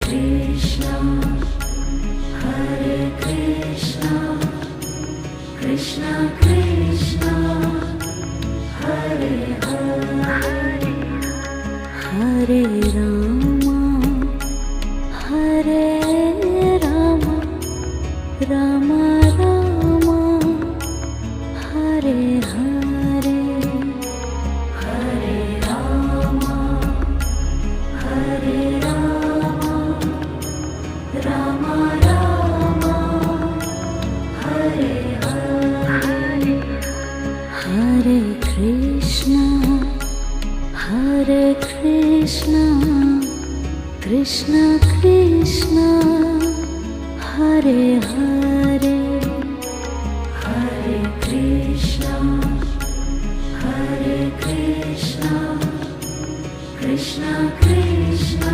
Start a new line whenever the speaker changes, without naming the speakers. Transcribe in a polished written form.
Krishna, Hare Krishna, Krishna Krishna, Hare Hare, Hare Rama, Hare Rama, Rama Rama, Hare Hare, Hare Rama, Hare Rama, Rama Rama, Hare Hare, Hare Krishna, Hare Krishna, Krishna Krishna, Hare Hare, Hare Krishna, Hare Krishna, Krishna Krishna,